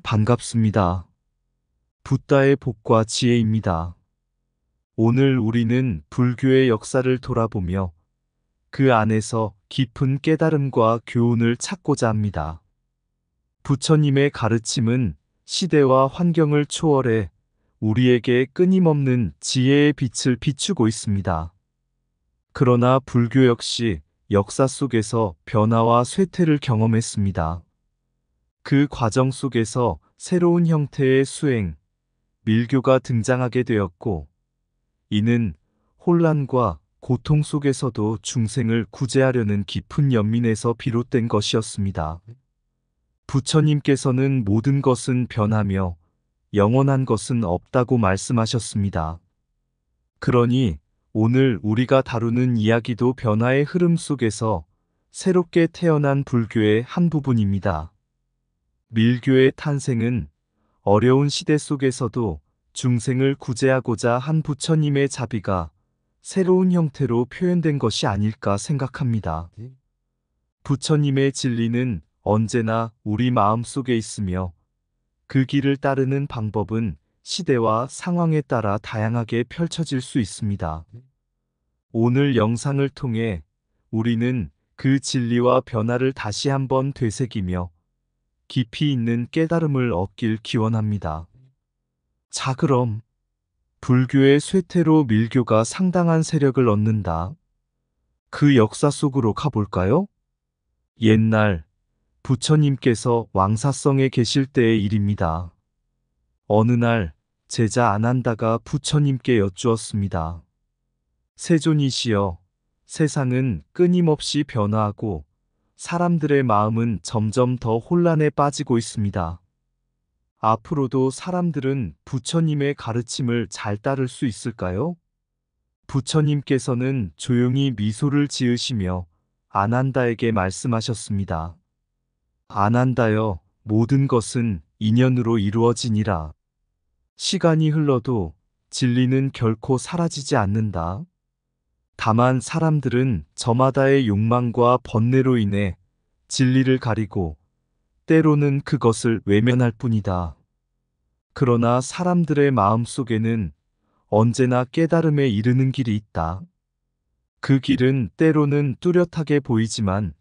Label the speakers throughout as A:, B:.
A: 반갑습니다. 붓다의 복과 지혜입니다. 오늘 우리는 불교의 역사를 돌아보며 그 안에서 깊은 깨달음과 교훈을 찾고자 합니다. 부처님의 가르침은 시대와 환경을 초월해 우리에게 끊임없는 지혜의 빛을 비추고 있습니다. 그러나 불교 역시 역사 속에서 변화와 쇠퇴를 경험했습니다. 그 과정 속에서 새로운 형태의 수행, 밀교가 등장하게 되었고, 이는 혼란과 고통 속에서도 중생을 구제하려는 깊은 연민에서 비롯된 것이었습니다. 부처님께서는 모든 것은 변하며 영원한 것은 없다고 말씀하셨습니다. 그러니 오늘 우리가 다루는 이야기도 변화의 흐름 속에서 새롭게 태어난 불교의 한 부분입니다. 밀교의 탄생은 어려운 시대 속에서도 중생을 구제하고자 한 부처님의 자비가 새로운 형태로 표현된 것이 아닐까 생각합니다. 부처님의 진리는 언제나 우리 마음 속에 있으며 그 길을 따르는 방법은 시대와 상황에 따라 다양하게 펼쳐질 수 있습니다. 오늘 영상을 통해 우리는 그 진리와 변화를 다시 한번 되새기며 깊이 있는 깨달음을 얻길 기원합니다. 자, 그럼 불교의 쇠퇴로 밀교가 상당한 세력을 얻는다. 그 역사 속으로 가볼까요? 옛날 부처님께서 왕사성에 계실 때의 일입니다. 어느 날 제자 아난다가 부처님께 여쭈었습니다. 세존이시여, 세상은 끊임없이 변화하고 사람들의 마음은 점점 더 혼란에 빠지고 있습니다. 앞으로도 사람들은 부처님의 가르침을 잘 따를 수 있을까요? 부처님께서는 조용히 미소를 지으시며 아난다에게 말씀하셨습니다. 아난다여, 모든 것은 인연으로 이루어지니라. 시간이 흘러도 진리는 결코 사라지지 않는다. 다만 사람들은 저마다의 욕망과 번뇌로 인해 진리를 가리고 때로는 그것을 외면할 뿐이다. 그러나 사람들의 마음 속에는 언제나 깨달음에 이르는 길이 있다. 그 길은 때로는 뚜렷하게 보이지만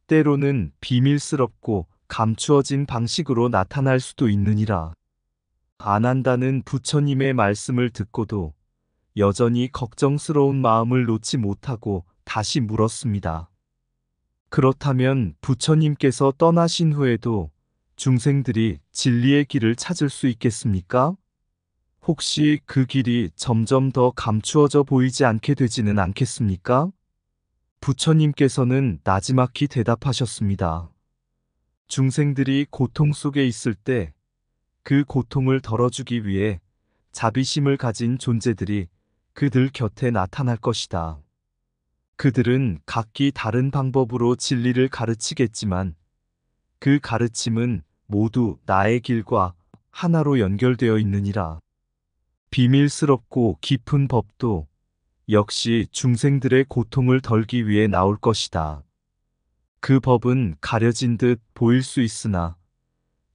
A: 때로는 비밀스럽고 감추어진 방식으로 나타날 수도 있느니라. 아난다는 부처님의 말씀을 듣고도 여전히 걱정스러운 마음을 놓지 못하고 다시 물었습니다. 그렇다면 부처님께서 떠나신 후에도 중생들이 진리의 길을 찾을 수 있겠습니까? 혹시 그 길이 점점 더 감추어져 보이지 않게 되지는 않겠습니까? 부처님께서는 나지막히 대답하셨습니다. 중생들이 고통 속에 있을 때 그 고통을 덜어주기 위해 자비심을 가진 존재들이 그들 곁에 나타날 것이다. 그들은 각기 다른 방법으로 진리를 가르치겠지만 그 가르침은 모두 나의 길과 하나로 연결되어 있느니라. 비밀스럽고 깊은 법도 역시 중생들의 고통을 덜기 위해 나올 것이다. 그 법은 가려진 듯 보일 수 있으나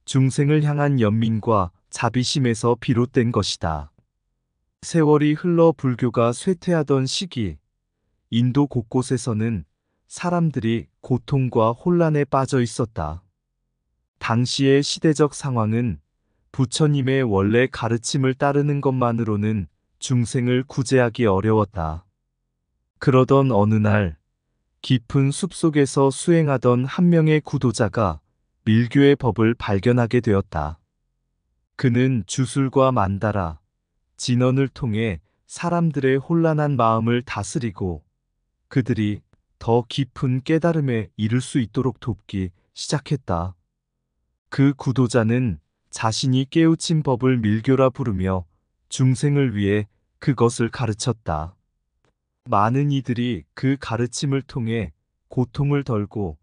A: 중생을 향한 연민과 자비심에서 비롯된 것이다. 세월이 흘러 불교가 쇠퇴하던 시기, 인도 곳곳에서는 사람들이 고통과 혼란에 빠져 있었다. 당시의 시대적 상황은 부처님의 원래 가르침을 따르는 것만으로는 중생을 구제하기 어려웠다. 그러던 어느 날, 깊은 숲속에서 수행하던 한 명의 구도자가 밀교의 법을 발견하게 되었다. 그는 주술과 만다라, 진언을 통해 사람들의 혼란한 마음을 다스리고 그들이 더 깊은 깨달음에 이를 수 있도록 돕기 시작했다. 그 구도자는 자신이 깨우친 법을 밀교라 부르며 중생을 위해 그것을 가르쳤다. 많은 이들이 그 가르침을 통해 고통을 덜고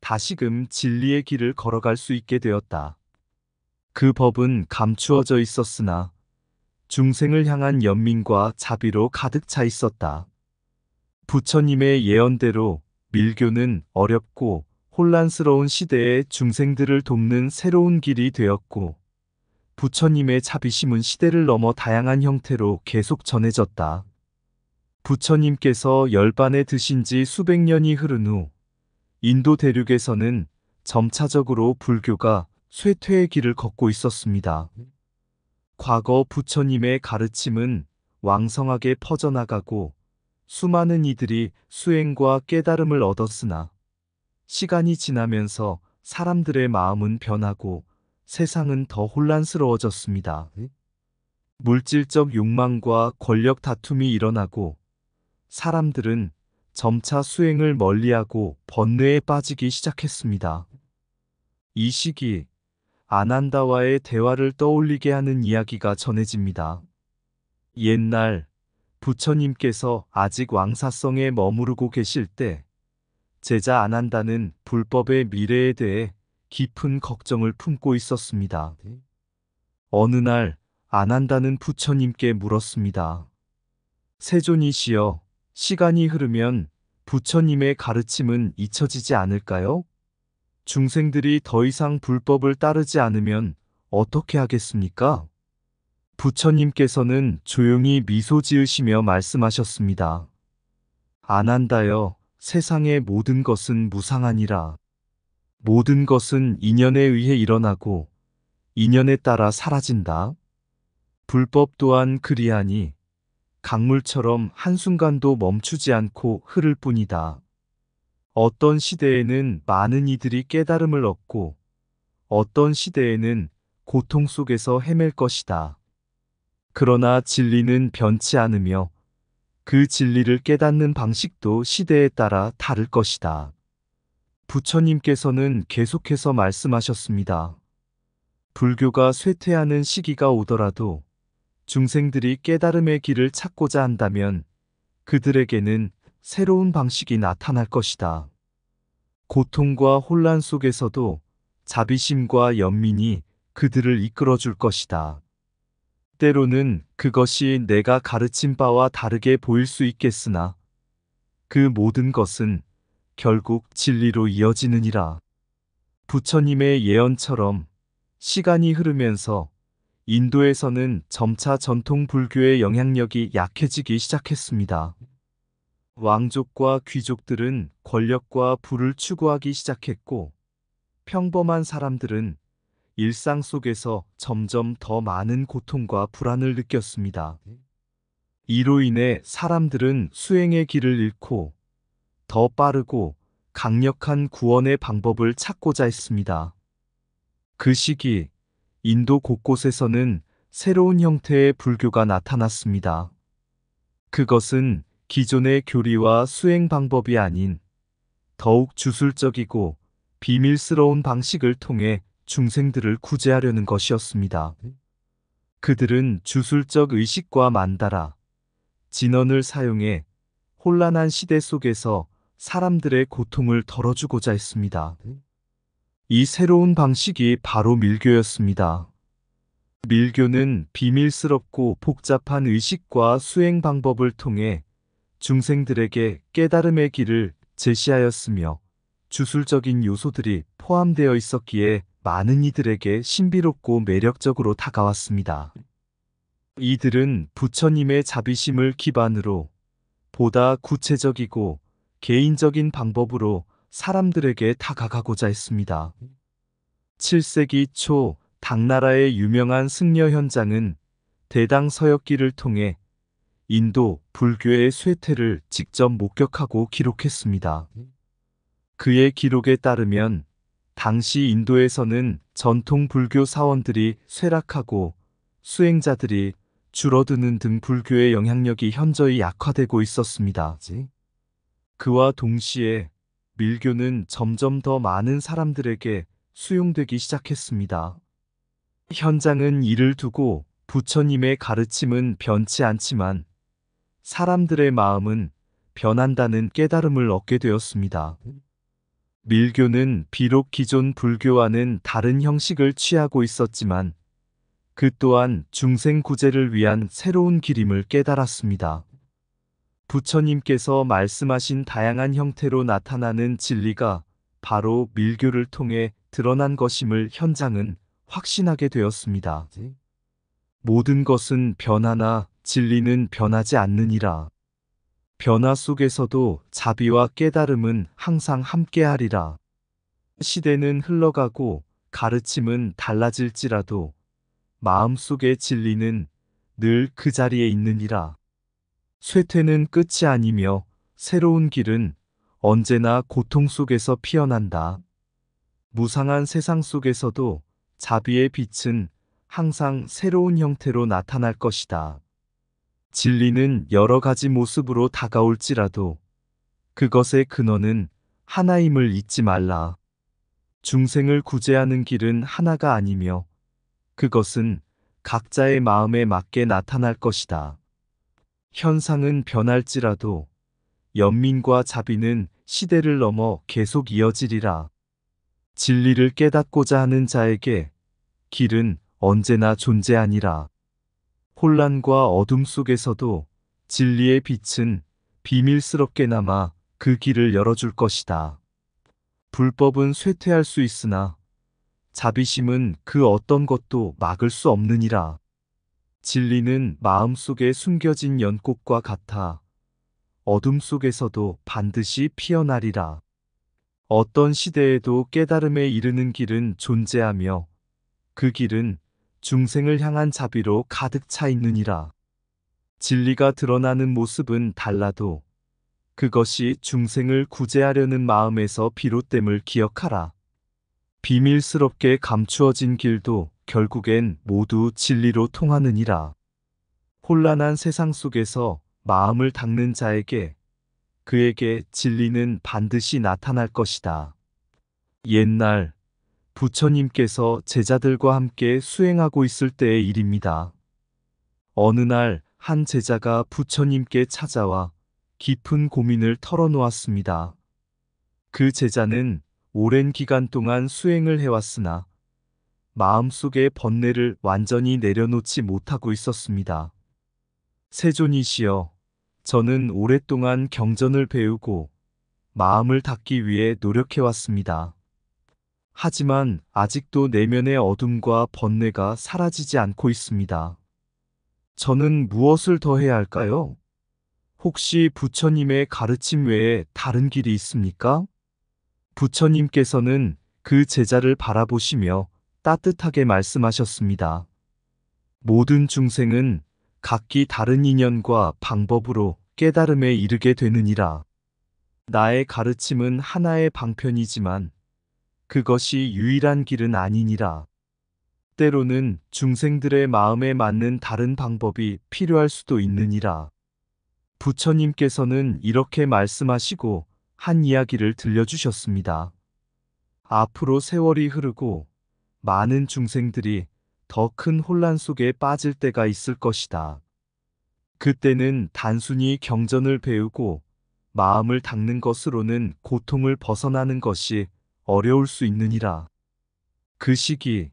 A: 다시금 진리의 길을 걸어갈 수 있게 되었다. 그 법은 감추어져 있었으나 중생을 향한 연민과 자비로 가득 차 있었다. 부처님의 예언대로 밀교는 어렵고 혼란스러운 시대에 중생들을 돕는 새로운 길이 되었고, 부처님의 자비심은 시대를 넘어 다양한 형태로 계속 전해졌다. 부처님께서 열반에 드신 지 수백 년이 흐른 후, 인도 대륙에서는 점차적으로 불교가 쇠퇴의 길을 걷고 있었습니다. 과거 부처님의 가르침은 왕성하게 퍼져나가고 수많은 이들이 수행과 깨달음을 얻었으나 시간이 지나면서 사람들의 마음은 변하고 세상은 더 혼란스러워졌습니다. 물질적 욕망과 권력 다툼이 일어나고 사람들은 점차 수행을 멀리하고 번뇌에 빠지기 시작했습니다. 이 시기 아난다와의 대화를 떠올리게 하는 이야기가 전해집니다. 옛날 부처님께서 아직 왕사성에 머무르고 계실 때 제자 아난다는 불법의 미래에 대해 깊은 걱정을 품고 있었습니다. 어느 날 아난다는 부처님께 물었습니다. 세존이시여, 시간이 흐르면 부처님의 가르침은 잊혀지지 않을까요? 중생들이 더 이상 불법을 따르지 않으면 어떻게 하겠습니까? 부처님께서는 조용히 미소 지으시며 말씀하셨습니다. 아난다여, 세상의 모든 것은 무상하니라. 모든 것은 인연에 의해 일어나고 인연에 따라 사라진다. 불법 또한 그리하니 강물처럼 한순간도 멈추지 않고 흐를 뿐이다. 어떤 시대에는 많은 이들이 깨달음을 얻고 어떤 시대에는 고통 속에서 헤맬 것이다. 그러나 진리는 변치 않으며 그 진리를 깨닫는 방식도 시대에 따라 다를 것이다. 부처님께서는 계속해서 말씀하셨습니다. 불교가 쇠퇴하는 시기가 오더라도 중생들이 깨달음의 길을 찾고자 한다면 그들에게는 새로운 방식이 나타날 것이다. 고통과 혼란 속에서도 자비심과 연민이 그들을 이끌어줄 것이다. 때로는 그것이 내가 가르친 바와 다르게 보일 수 있겠으나 그 모든 것은 결국 진리로 이어지느니라. 부처님의 예언처럼 시간이 흐르면서 인도에서는 점차 전통 불교의 영향력이 약해지기 시작했습니다. 왕족과 귀족들은 권력과 부를 추구하기 시작했고, 평범한 사람들은 일상 속에서 점점 더 많은 고통과 불안을 느꼈습니다. 이로 인해 사람들은 수행의 길을 잃고 더 빠르고 강력한 구원의 방법을 찾고자 했습니다. 그 시기 인도 곳곳에서는 새로운 형태의 불교가 나타났습니다. 그것은 기존의 교리와 수행 방법이 아닌 더욱 주술적이고 비밀스러운 방식을 통해 중생들을 구제하려는 것이었습니다. 그들은 주술적 의식과 만다라, 진언을 사용해 혼란한 시대 속에서 사람들의 고통을 덜어주고자 했습니다. 이 새로운 방식이 바로 밀교였습니다. 밀교는 비밀스럽고 복잡한 의식과 수행 방법을 통해 중생들에게 깨달음의 길을 제시하였으며 주술적인 요소들이 포함되어 있었기에 많은 이들에게 신비롭고 매력적으로 다가왔습니다. 이들은 부처님의 자비심을 기반으로 보다 구체적이고 개인적인 방법으로 사람들에게 다가가고자 했습니다. 7세기 초 당나라의 유명한 승려 현장은 대당 서역기를 통해 인도 불교의 쇠퇴를 직접 목격하고 기록했습니다. 그의 기록에 따르면 당시 인도에서는 전통 불교 사원들이 쇠락하고 수행자들이 줄어드는 등 불교의 영향력이 현저히 약화되고 있었습니다. 그와 동시에 밀교는 점점 더 많은 사람들에게 수용되기 시작했습니다. 현장은 이를 두고 부처님의 가르침은 변치 않지만 사람들의 마음은 변한다는 깨달음을 얻게 되었습니다. 밀교는 비록 기존 불교와는 다른 형식을 취하고 있었지만 그 또한 중생 구제를 위한 새로운 길임을 깨달았습니다. 부처님께서 말씀하신 다양한 형태로 나타나는 진리가 바로 밀교를 통해 드러난 것임을 현장은 확신하게 되었습니다. 모든 것은 변하나 진리는 변하지 않느니라. 변화 속에서도 자비와 깨달음은 항상 함께하리라. 시대는 흘러가고 가르침은 달라질지라도 마음속의 진리는 늘 그 자리에 있느니라. 쇠퇴는 끝이 아니며 새로운 길은 언제나 고통 속에서 피어난다. 무상한 세상 속에서도 자비의 빛은 항상 새로운 형태로 나타날 것이다. 진리는 여러 가지 모습으로 다가올지라도 그것의 근원은 하나임을 잊지 말라. 중생을 구제하는 길은 하나가 아니며 그것은 각자의 마음에 맞게 나타날 것이다. 현상은 변할지라도 연민과 자비는 시대를 넘어 계속 이어지리라. 진리를 깨닫고자 하는 자에게 길은 언제나 존재하니라. 혼란과 어둠 속에서도 진리의 빛은 비밀스럽게 남아 그 길을 열어줄 것이다. 불법은 쇠퇴할 수 있으나 자비심은 그 어떤 것도 막을 수 없느니라. 진리는 마음속에 숨겨진 연꽃과 같아 어둠 속에서도 반드시 피어나리라. 어떤 시대에도 깨달음에 이르는 길은 존재하며 그 길은 중생을 향한 자비로 가득 차 있느니라. 진리가 드러나는 모습은 달라도 그것이 중생을 구제하려는 마음에서 비롯됨을 기억하라. 비밀스럽게 감추어진 길도 결국엔 모두 진리로 통하느니라. 혼란한 세상 속에서 마음을 닦는 자에게 그에게 진리는 반드시 나타날 것이다. 옛날 부처님께서 제자들과 함께 수행하고 있을 때의 일입니다. 어느 날 한 제자가 부처님께 찾아와 깊은 고민을 털어놓았습니다. 그 제자는 오랜 기간 동안 수행을 해왔으나 마음속의 번뇌를 완전히 내려놓지 못하고 있었습니다. 세존이시여, 저는 오랫동안 경전을 배우고 마음을 닦기 위해 노력해왔습니다. 하지만 아직도 내면의 어둠과 번뇌가 사라지지 않고 있습니다. 저는 무엇을 더 해야 할까요? 혹시 부처님의 가르침 외에 다른 길이 있습니까? 부처님께서는 그 제자를 바라보시며 따뜻하게 말씀하셨습니다. 모든 중생은 각기 다른 인연과 방법으로 깨달음에 이르게 되느니라. 나의 가르침은 하나의 방편이지만 그것이 유일한 길은 아니니라. 때로는 중생들의 마음에 맞는 다른 방법이 필요할 수도 있느니라. 부처님께서는 이렇게 말씀하시고 한 이야기를 들려주셨습니다. 앞으로 세월이 흐르고 많은 중생들이 더 큰 혼란 속에 빠질 때가 있을 것이다. 그때는 단순히 경전을 배우고 마음을 닦는 것으로는 고통을 벗어나는 것이 어려울 수 있느니라. 그 시기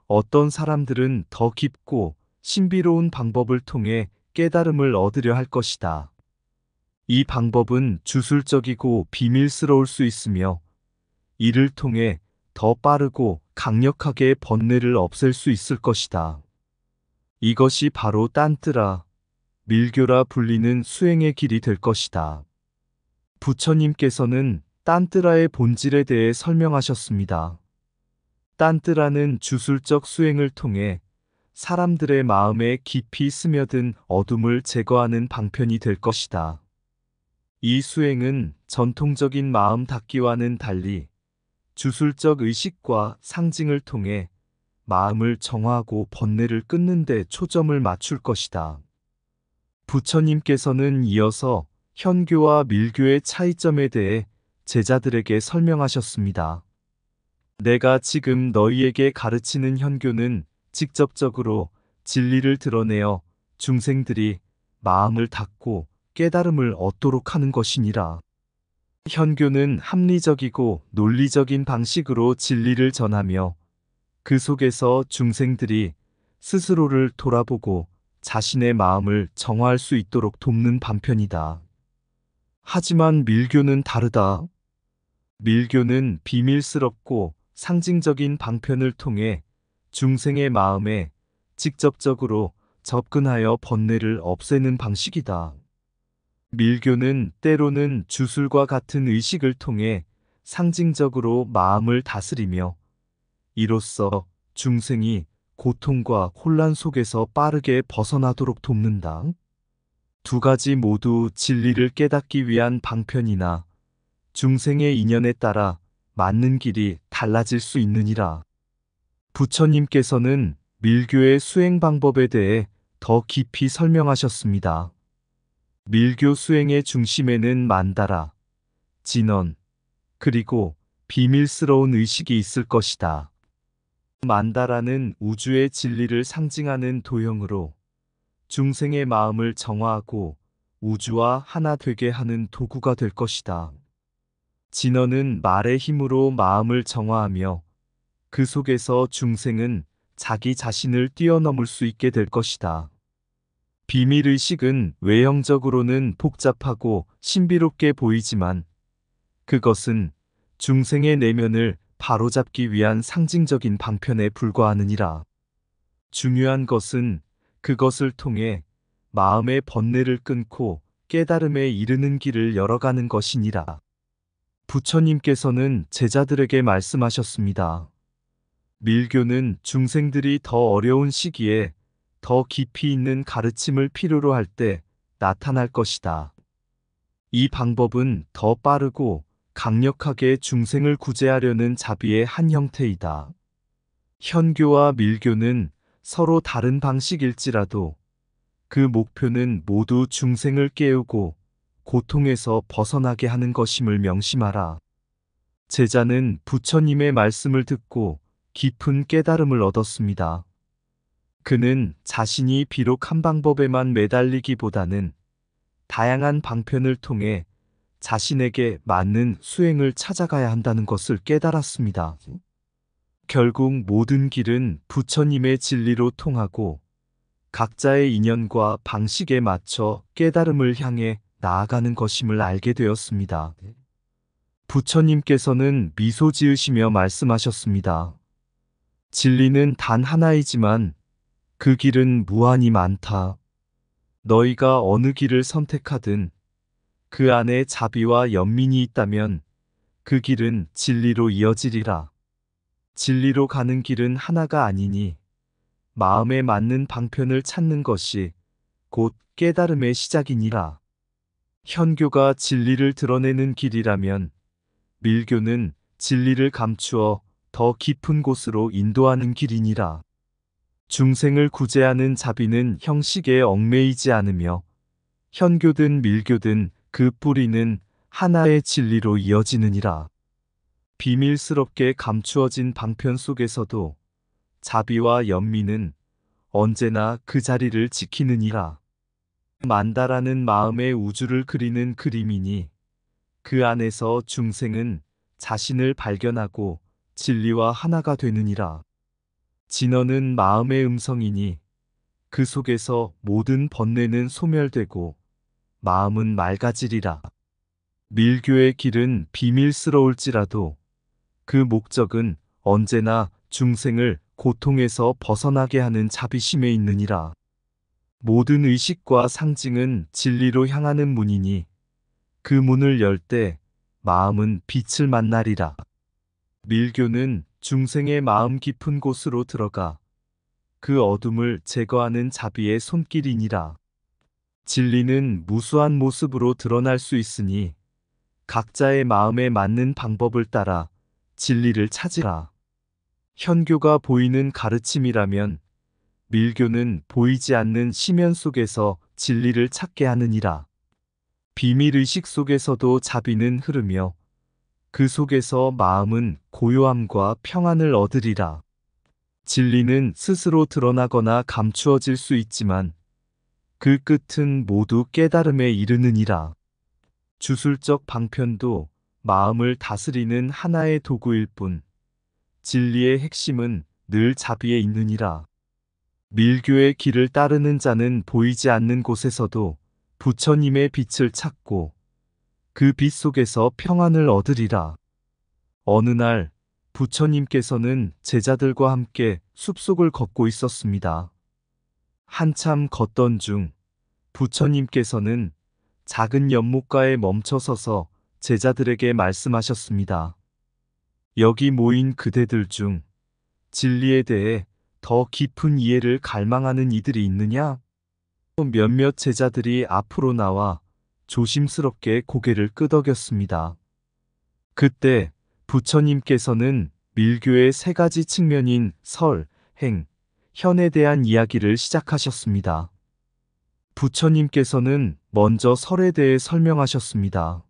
A: 어떤 사람들은 더 깊고 신비로운 방법을 통해 깨달음을 얻으려 할 것이다. 이 방법은 주술적이고 비밀스러울 수 있으며 이를 통해 더 빠르고 강력하게 번뇌를 없앨 수 있을 것이다. 이것이 바로 딴뜨라, 밀교라 불리는 수행의 길이 될 것이다. 부처님께서는 딴뜨라의 본질에 대해 설명하셨습니다. 딴뜨라는 주술적 수행을 통해 사람들의 마음에 깊이 스며든 어둠을 제거하는 방편이 될 것이다. 이 수행은 전통적인 마음 닦기와는 달리 주술적 의식과 상징을 통해 마음을 정화하고 번뇌를 끊는 데 초점을 맞출 것이다. 부처님께서는 이어서 현교와 밀교의 차이점에 대해 제자들에게 설명하셨습니다. 내가 지금 너희에게 가르치는 현교는 직접적으로 진리를 드러내어 중생들이 마음을 닫고 깨달음을 얻도록 하는 것이니라. 현교는 합리적이고 논리적인 방식으로 진리를 전하며 그 속에서 중생들이 스스로를 돌아보고 자신의 마음을 정화할 수 있도록 돕는 방편이다. 하지만 밀교는 다르다. 밀교는 비밀스럽고 상징적인 방편을 통해 중생의 마음에 직접적으로 접근하여 번뇌를 없애는 방식이다. 밀교는 때로는 주술과 같은 의식을 통해 상징적으로 마음을 다스리며 이로써 중생이 고통과 혼란 속에서 빠르게 벗어나도록 돕는다. 두 가지 모두 진리를 깨닫기 위한 방편이나 중생의 인연에 따라 맞는 길이 달라질 수 있느니라. 부처님께서는 밀교의 수행 방법에 대해 더 깊이 설명하셨습니다. 밀교 수행의 중심에는 만다라, 진언, 그리고 비밀스러운 의식이 있을 것이다. 만다라는 우주의 진리를 상징하는 도형으로 중생의 마음을 정화하고 우주와 하나 되게 하는 도구가 될 것이다. 진언은 말의 힘으로 마음을 정화하며 그 속에서 중생은 자기 자신을 뛰어넘을 수 있게 될 것이다. 비밀의식은 외형적으로는 복잡하고 신비롭게 보이지만 그것은 중생의 내면을 바로잡기 위한 상징적인 방편에 불과하느니라. 중요한 것은 그것을 통해 마음의 번뇌를 끊고 깨달음에 이르는 길을 열어가는 것이니라. 부처님께서는 제자들에게 말씀하셨습니다. 밀교는 중생들이 더 어려운 시기에 더 깊이 있는 가르침을 필요로 할 때 나타날 것이다. 이 방법은 더 빠르고 강력하게 중생을 구제하려는 자비의 한 형태이다. 현교와 밀교는 서로 다른 방식일지라도 그 목표는 모두 중생을 깨우고 고통에서 벗어나게 하는 것임을 명심하라. 제자는 부처님의 말씀을 듣고 깊은 깨달음을 얻었습니다. 그는 자신이 비록 한 방법에만 매달리기보다는 다양한 방편을 통해 자신에게 맞는 수행을 찾아가야 한다는 것을 깨달았습니다. 결국 모든 길은 부처님의 진리로 통하고 각자의 인연과 방식에 맞춰 깨달음을 향해 나아가는 것임을 알게 되었습니다. 부처님께서는 미소 지으시며 말씀하셨습니다. 진리는 단 하나이지만 그 길은 무한히 많다. 너희가 어느 길을 선택하든 그 안에 자비와 연민이 있다면 그 길은 진리로 이어지리라. 진리로 가는 길은 하나가 아니니 마음에 맞는 방편을 찾는 것이 곧 깨달음의 시작이니라. 현교가 진리를 드러내는 길이라면 밀교는 진리를 감추어 더 깊은 곳으로 인도하는 길이니라. 중생을 구제하는 자비는 형식에 얽매이지 않으며 현교든 밀교든 그 뿌리는 하나의 진리로 이어지느니라. 비밀스럽게 감추어진 방편 속에서도 자비와 연민은 언제나 그 자리를 지키느니라. 만다라는 마음의 우주를 그리는 그림이니 그 안에서 중생은 자신을 발견하고 진리와 하나가 되느니라. 진언은 마음의 음성이니 그 속에서 모든 번뇌는 소멸되고 마음은 맑아지리라. 밀교의 길은 비밀스러울지라도 그 목적은 언제나 중생을 고통에서 벗어나게 하는 자비심에 있느니라. 모든 의식과 상징은 진리로 향하는 문이니 그 문을 열 때 마음은 빛을 만나리라. 밀교는 중생의 마음 깊은 곳으로 들어가 그 어둠을 제거하는 자비의 손길이니라. 진리는 무수한 모습으로 드러날 수 있으니 각자의 마음에 맞는 방법을 따라 진리를 찾으라. 현교가 보이는 가르침이라면 밀교는 보이지 않는 심연 속에서 진리를 찾게 하느니라. 비밀의식 속에서도 자비는 흐르며 그 속에서 마음은 고요함과 평안을 얻으리라. 진리는 스스로 드러나거나 감추어질 수 있지만 그 끝은 모두 깨달음에 이르느니라. 주술적 방편도 마음을 다스리는 하나의 도구일 뿐 진리의 핵심은 늘 자비에 있느니라. 밀교의 길을 따르는 자는 보이지 않는 곳에서도 부처님의 빛을 찾고 그 빛 속에서 평안을 얻으리라. 어느 날 부처님께서는 제자들과 함께 숲속을 걷고 있었습니다. 한참 걷던 중 부처님께서는 작은 연못가에 멈춰서서 제자들에게 말씀하셨습니다. 여기 모인 그대들 중 진리에 대해 더 깊은 이해를 갈망하는 이들이 있느냐? 몇몇 제자들이 앞으로 나와 조심스럽게 고개를 끄덕였습니다. 그때 부처님께서는 밀교의 세 가지 측면인 설, 행, 현에 대한 이야기를 시작하셨습니다. 부처님께서는 먼저 설에 대해 설명하셨습니다.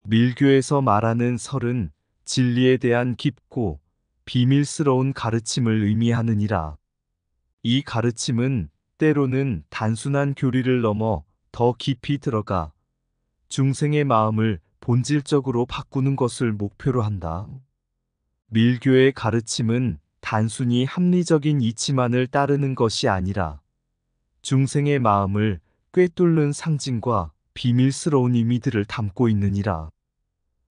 A: 밀교에서 말하는 설은 진리에 대한 깊고 비밀스러운 가르침을 의미하느니라. 이 가르침은 때로는 단순한 교리를 넘어 더 깊이 들어가 중생의 마음을 본질적으로 바꾸는 것을 목표로 한다. 밀교의 가르침은 단순히 합리적인 이치만을 따르는 것이 아니라 중생의 마음을 꿰뚫는 상징과 비밀스러운 의미들을 담고 있느니라.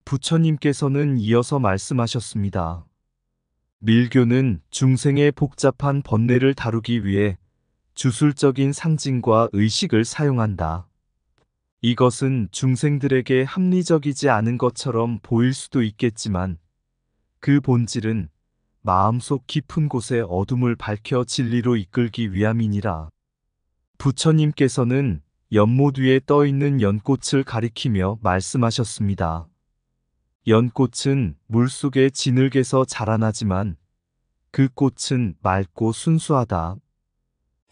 A: 부처님께서는 이어서 말씀하셨습니다. 밀교는 중생의 복잡한 번뇌를 다루기 위해 주술적인 상징과 의식을 사용한다. 이것은 중생들에게 합리적이지 않은 것처럼 보일 수도 있겠지만 그 본질은 마음속 깊은 곳의 어둠을 밝혀 진리로 이끌기 위함이니라. 부처님께서는 연못 위에 떠 있는 연꽃을 가리키며 말씀하셨습니다. 연꽃은 물속에 진흙에서 자라나지만 그 꽃은 맑고 순수하다.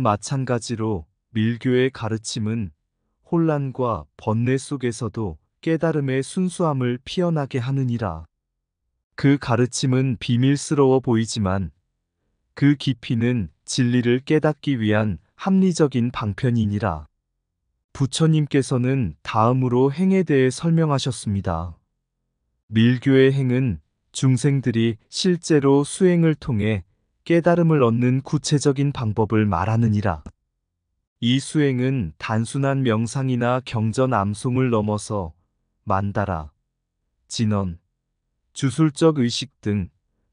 A: 마찬가지로 밀교의 가르침은 혼란과 번뇌 속에서도 깨달음의 순수함을 피어나게 하느니라. 그 가르침은 비밀스러워 보이지만 그 깊이는 진리를 깨닫기 위한 합리적인 방편이니라. 부처님께서는 다음으로 행에 대해 설명하셨습니다. 밀교의 행은 중생들이 실제로 수행을 통해 깨달음을 얻는 구체적인 방법을 말하느니라. 이 수행은 단순한 명상이나 경전 암송을 넘어서 만다라, 진언, 주술적 의식 등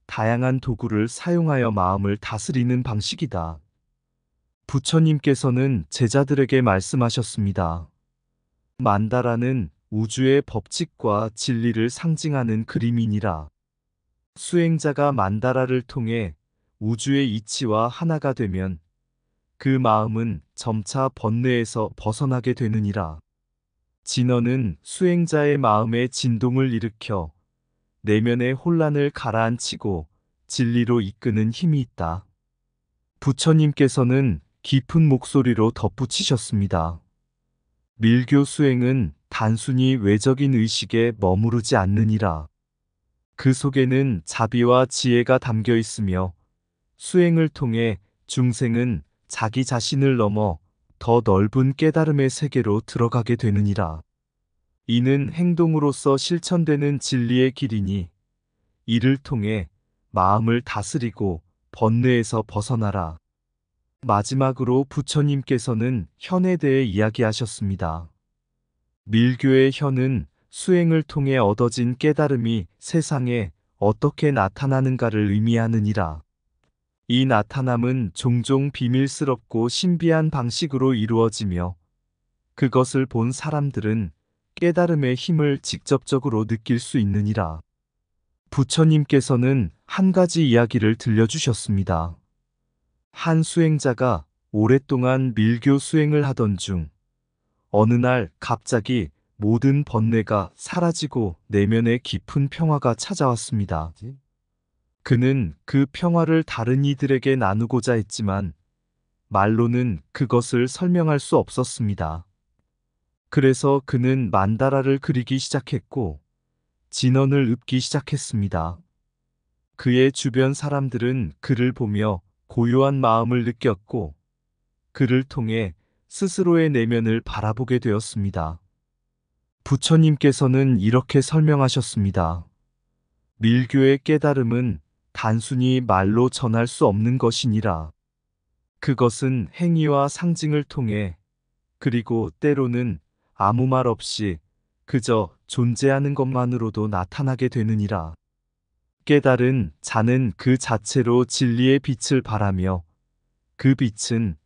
A: 다양한 도구를 사용하여 마음을 다스리는 방식이다. 부처님께서는 제자들에게 말씀하셨습니다. 만다라는 우주의 법칙과 진리를 상징하는 그림이니라. 수행자가 만다라를 통해 우주의 이치와 하나가 되면 그 마음은 점차 번뇌에서 벗어나게 되느니라. 진언은 수행자의 마음에 진동을 일으켜 내면의 혼란을 가라앉히고 진리로 이끄는 힘이 있다. 부처님께서는 깊은 목소리로 덧붙이셨습니다. 밀교 수행은 단순히 외적인 의식에 머무르지 않느니라. 그 속에는 자비와 지혜가 담겨 있으며 수행을 통해 중생은 자기 자신을 넘어 더 넓은 깨달음의 세계로 들어가게 되느니라. 이는 행동으로서 실천되는 진리의 길이니 이를 통해 마음을 다스리고 번뇌에서 벗어나라. 마지막으로 부처님께서는 현에 대해 이야기하셨습니다. 밀교의 현은 수행을 통해 얻어진 깨달음이 세상에 어떻게 나타나는가를 의미하느니라. 이 나타남은 종종 비밀스럽고 신비한 방식으로 이루어지며 그것을 본 사람들은 깨달음의 힘을 직접적으로 느낄 수 있느니라. 부처님께서는 한 가지 이야기를 들려주셨습니다. 한 수행자가 오랫동안 밀교 수행을 하던 중 어느 날 갑자기 모든 번뇌가 사라지고 내면에 깊은 평화가 찾아왔습니다. 그는 그 평화를 다른 이들에게 나누고자 했지만 말로는 그것을 설명할 수 없었습니다. 그래서 그는 만다라를 그리기 시작했고 진언을 읊기 시작했습니다. 그의 주변 사람들은 그를 보며 고요한 마음을 느꼈고 그를 통해 스스로의 내면을 바라보게 되었습니다. 부처님께서는 이렇게 설명하셨습니다. 밀교의 깨달음은 단순히 말로 전할 수 없는 것이니라. 그것은 행위와 상징을 통해 그리고 때로는 아무 말 없이 그저 존재하는 것만으로도 나타나게 되느니라. 깨달은 자는 그 자체로 진리의 빛을 발하며 그 빛은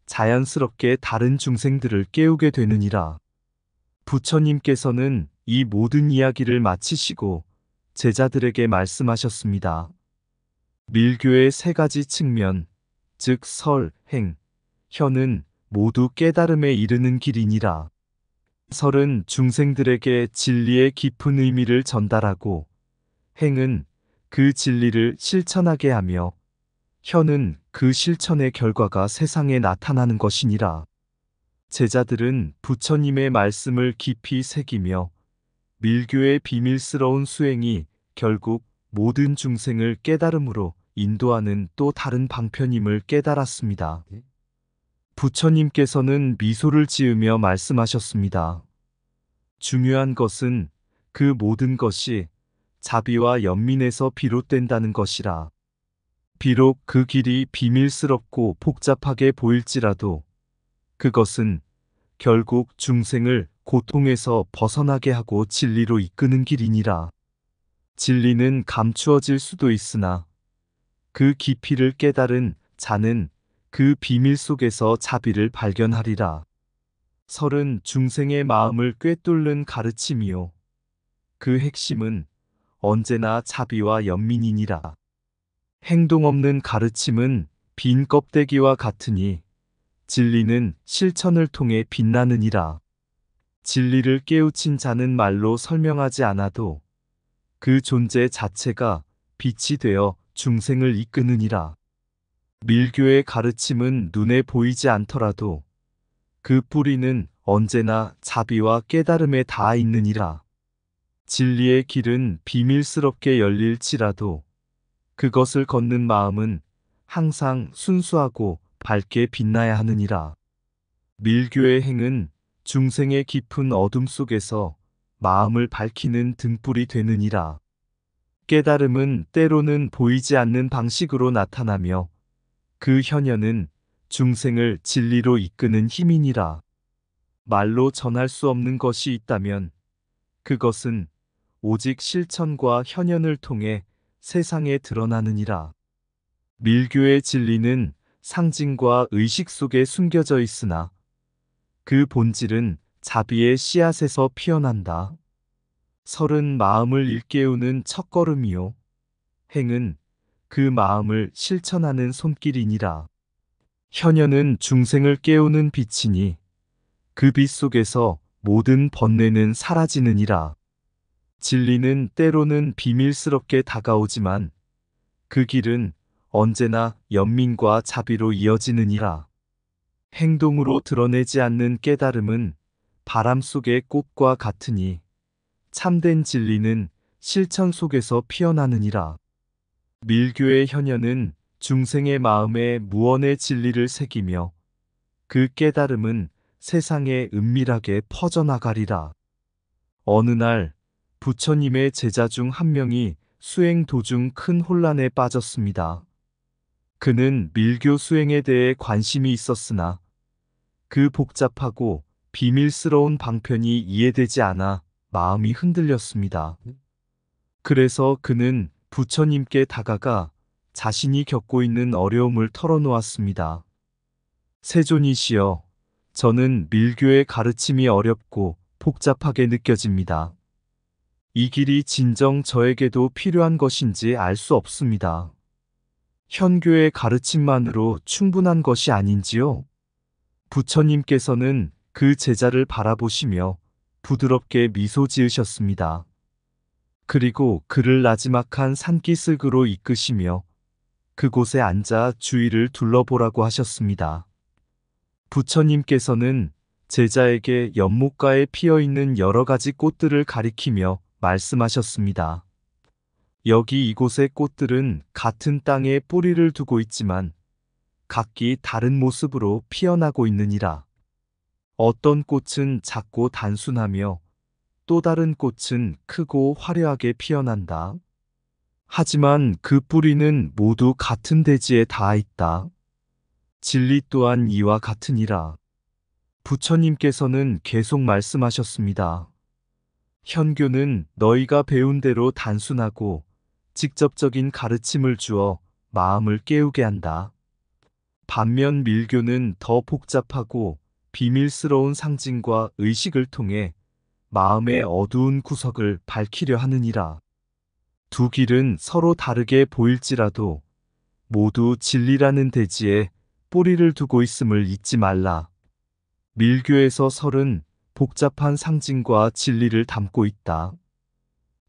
A: 자연스럽게 다른 중생들을 깨우게 되느니라. 부처님께서는 이 모든 이야기를 마치시고 제자들에게 말씀하셨습니다. 밀교의 세 가지 측면, 즉 설, 행, 현은 모두 깨달음에 이르는 길이니라. 설은 중생들에게 진리의 깊은 의미를 전달하고, 행은 그 진리를 실천하게 하며, 현은 그 실천의 결과가 세상에 나타나는 것이니라. 제자들은 부처님의 말씀을 깊이 새기며 밀교의 비밀스러운 수행이 결국 모든 중생을 깨달음으로 인도하는 또 다른 방편임을 깨달았습니다. 부처님께서는 미소를 지으며 말씀하셨습니다. 중요한 것은 그 모든 것이 자비와 연민에서 비롯된다는 것이라. 비록 그 길이 비밀스럽고 복잡하게 보일지라도 그것은 결국 중생을 고통에서 벗어나게 하고 진리로 이끄는 길이니라. 진리는 감추어질 수도 있으나 그 깊이를 깨달은 자는 그 비밀 속에서 자비를 발견하리라. 설은 중생의 마음을 꿰뚫는 가르침이요. 그 핵심은 언제나 자비와 연민이니라. 행동 없는 가르침은 빈 껍데기와 같으니 진리는 실천을 통해 빛나느니라. 진리를 깨우친 자는 말로 설명하지 않아도 그 존재 자체가 빛이 되어 중생을 이끄느니라. 밀교의 가르침은 눈에 보이지 않더라도 그 뿌리는 언제나 자비와 깨달음에 닿아 있느니라. 진리의 길은 비밀스럽게 열릴지라도 그것을 걷는 마음은 항상 순수하고 밝게 빛나야 하느니라. 밀교의 행은 중생의 깊은 어둠 속에서 마음을 밝히는 등불이 되느니라. 깨달음은 때로는 보이지 않는 방식으로 나타나며 그 현현은 중생을 진리로 이끄는 힘이니라. 말로 전할 수 없는 것이 있다면 그것은 오직 실천과 현현을 통해 세상에 드러나느니라. 밀교의 진리는 상징과 의식 속에 숨겨져 있으나 그 본질은 자비의 씨앗에서 피어난다. 설은 마음을 일깨우는 첫걸음이요. 행은 그 마음을 실천하는 손길이니라. 현현은 중생을 깨우는 빛이니 그 빛 속에서 모든 번뇌는 사라지느니라. 진리는 때로는 비밀스럽게 다가오지만 그 길은 언제나 연민과 자비로 이어지느니라. 행동으로 드러내지 않는 깨달음은 바람 속의 꽃과 같으니 참된 진리는 실천 속에서 피어나느니라. 밀교의 현현은 중생의 마음에 무언의 진리를 새기며 그 깨달음은 세상에 은밀하게 퍼져나가리라. 어느 날 부처님의 제자 중 한 명이 수행 도중 큰 혼란에 빠졌습니다. 그는 밀교 수행에 대해 관심이 있었으나 그 복잡하고 비밀스러운 방편이 이해되지 않아 마음이 흔들렸습니다. 그래서 그는 부처님께 다가가 자신이 겪고 있는 어려움을 털어놓았습니다. 세존이시여, 저는 밀교의 가르침이 어렵고 복잡하게 느껴집니다. 이 길이 진정 저에게도 필요한 것인지 알 수 없습니다. 현교의 가르침만으로 충분한 것이 아닌지요? 부처님께서는 그 제자를 바라보시며 부드럽게 미소 지으셨습니다. 그리고 그를 나지막한 산기슭으로 이끄시며 그곳에 앉아 주위를 둘러보라고 하셨습니다. 부처님께서는 제자에게 연못가에 피어있는 여러 가지 꽃들을 가리키며 말씀하셨습니다. 여기 이곳의 꽃들은 같은 땅에 뿌리를 두고 있지만 각기 다른 모습으로 피어나고 있느니라. 어떤 꽃은 작고 단순하며 또 다른 꽃은 크고 화려하게 피어난다. 하지만 그 뿌리는 모두 같은 대지에 닿아 있다. 진리 또한 이와 같으니라. 부처님께서는 계속 말씀하셨습니다. 현교는 너희가 배운 대로 단순하고 직접적인 가르침을 주어 마음을 깨우게 한다. 반면 밀교는 더 복잡하고 비밀스러운 상징과 의식을 통해 마음의 어두운 구석을 밝히려 하느니라. 두 길은 서로 다르게 보일지라도 모두 진리라는 대지에 뿌리를 두고 있음을 잊지 말라. 밀교에서 설은 복잡한 상징과 진리를 담고 있다.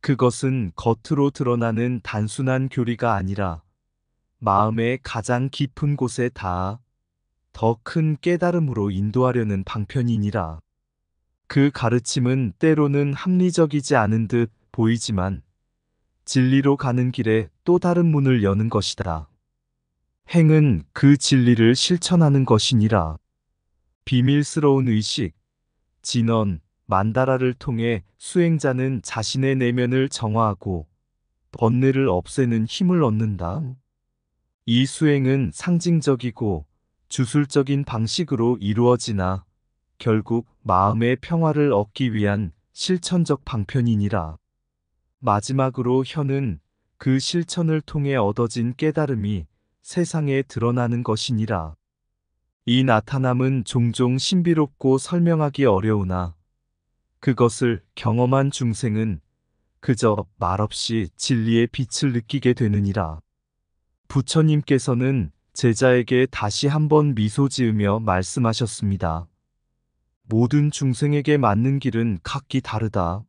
A: 그것은 겉으로 드러나는 단순한 교리가 아니라 마음의 가장 깊은 곳에 닿아 더 큰 깨달음으로 인도하려는 방편이니라. 그 가르침은 때로는 합리적이지 않은 듯 보이지만 진리로 가는 길에 또 다른 문을 여는 것이다. 행은 그 진리를 실천하는 것이니라. 비밀스러운 의식, 진언, 만다라를 통해 수행자는 자신의 내면을 정화하고 번뇌를 없애는 힘을 얻는다. 이 수행은 상징적이고 주술적인 방식으로 이루어지나 결국 마음의 평화를 얻기 위한 실천적 방편이니라. 마지막으로 현은 그 실천을 통해 얻어진 깨달음이 세상에 드러나는 것이니라. 이 나타남은 종종 신비롭고 설명하기 어려우나 그것을 경험한 중생은 그저 말없이 진리의 빛을 느끼게 되느니라. 부처님께서는 제자에게 다시 한번 미소 지으며 말씀하셨습니다. 모든 중생에게 맞는 길은 각기 다르다.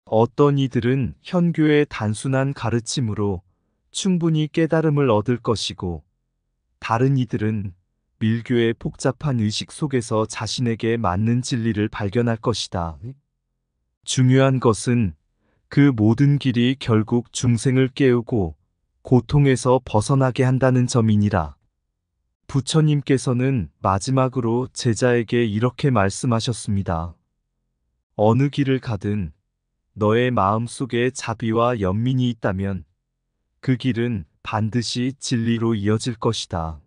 A: 어떤 이들은 현교의 단순한 가르침으로 충분히 깨달음을 얻을 것이고, 다른 이들은 밀교의 복잡한 의식 속에서 자신에게 맞는 진리를 발견할 것이다. 중요한 것은 그 모든 길이 결국 중생을 깨우고 고통에서 벗어나게 한다는 점이니라. 부처님께서는 마지막으로 제자에게 이렇게 말씀하셨습니다. 어느 길을 가든 너의 마음 속에 자비와 연민이 있다면 그 길은 반드시 진리로 이어질 것이다.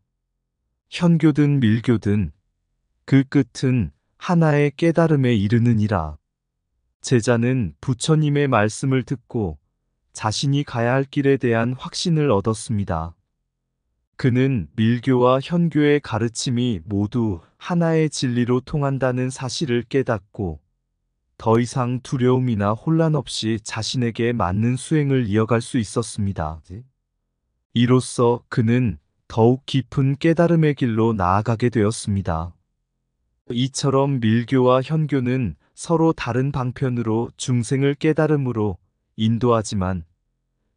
A: 현교든 밀교든 그 끝은 하나의 깨달음에 이르느니라. 제자는 부처님의 말씀을 듣고 자신이 가야 할 길에 대한 확신을 얻었습니다. 그는 밀교와 현교의 가르침이 모두 하나의 진리로 통한다는 사실을 깨닫고 더 이상 두려움이나 혼란 없이 자신에게 맞는 수행을 이어갈 수 있었습니다. 이로써 그는 더욱 깊은 깨달음의 길로 나아가게 되었습니다. 이처럼 밀교와 현교는 서로 다른 방편으로 중생을 깨달음으로 인도하지만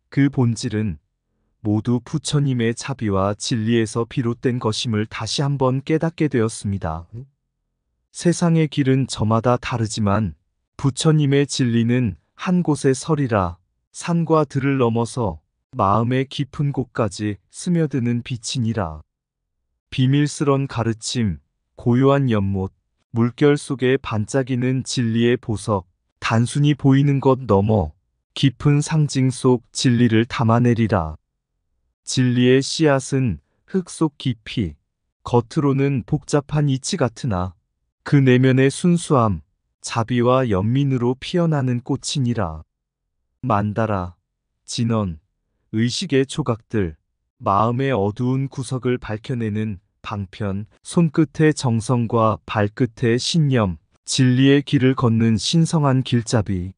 A: 그 본질은 모두 부처님의 자비와 진리에서 비롯된 것임을 다시 한번 깨닫게 되었습니다. 세상의 길은 저마다 다르지만 부처님의 진리는 한 곳에 서리라 산과 들을 넘어서 마음의 깊은 곳까지 스며드는 빛이니라. 비밀스런 가르침, 고요한 연못, 물결 속에 반짝이는 진리의 보석, 단순히 보이는 것 넘어 깊은 상징 속 진리를 담아내리라. 진리의 씨앗은 흙 속 깊이, 겉으로는 복잡한 이치 같으나 그 내면의 순수함, 자비와 연민으로 피어나는 꽃이니라. 만다라, 진언, 의식의 조각들, 마음의 어두운 구석을 밝혀내는 방편, 손끝의 정성과 발끝의 신념, 진리의 길을 걷는 신성한 길잡이.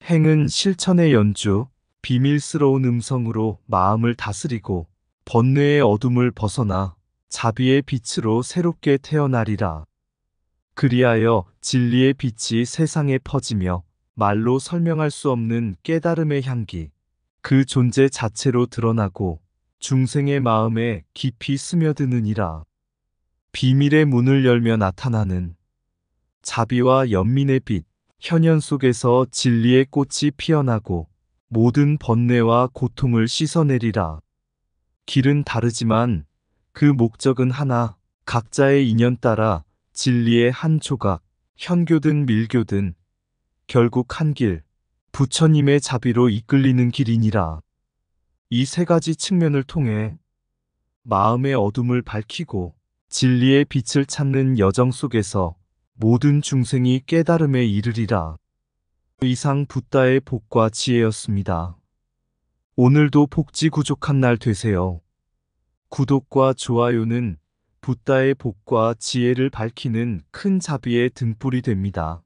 A: 행은 실천의 연주, 비밀스러운 음성으로 마음을 다스리고 번뇌의 어둠을 벗어나 자비의 빛으로 새롭게 태어나리라. 그리하여 진리의 빛이 세상에 퍼지며 말로 설명할 수 없는 깨달음의 향기, 그 존재 자체로 드러나고 중생의 마음에 깊이 스며드느니라. 비밀의 문을 열며 나타나는 자비와 연민의 빛, 현현 속에서 진리의 꽃이 피어나고 모든 번뇌와 고통을 씻어내리라. 길은 다르지만 그 목적은 하나, 각자의 인연 따라 진리의 한 조각, 현교든 밀교든 결국 한 길, 부처님의 자비로 이끌리는 길이니라. 이 세 가지 측면을 통해 마음의 어둠을 밝히고 진리의 빛을 찾는 여정 속에서 모든 중생이 깨달음에 이르리라. 이상 붓다의 복과 지혜였습니다. 오늘도 복지 구족한 날 되세요. 구독과 좋아요는 붓다의 복과 지혜를 밝히는 큰 자비의 등불이 됩니다.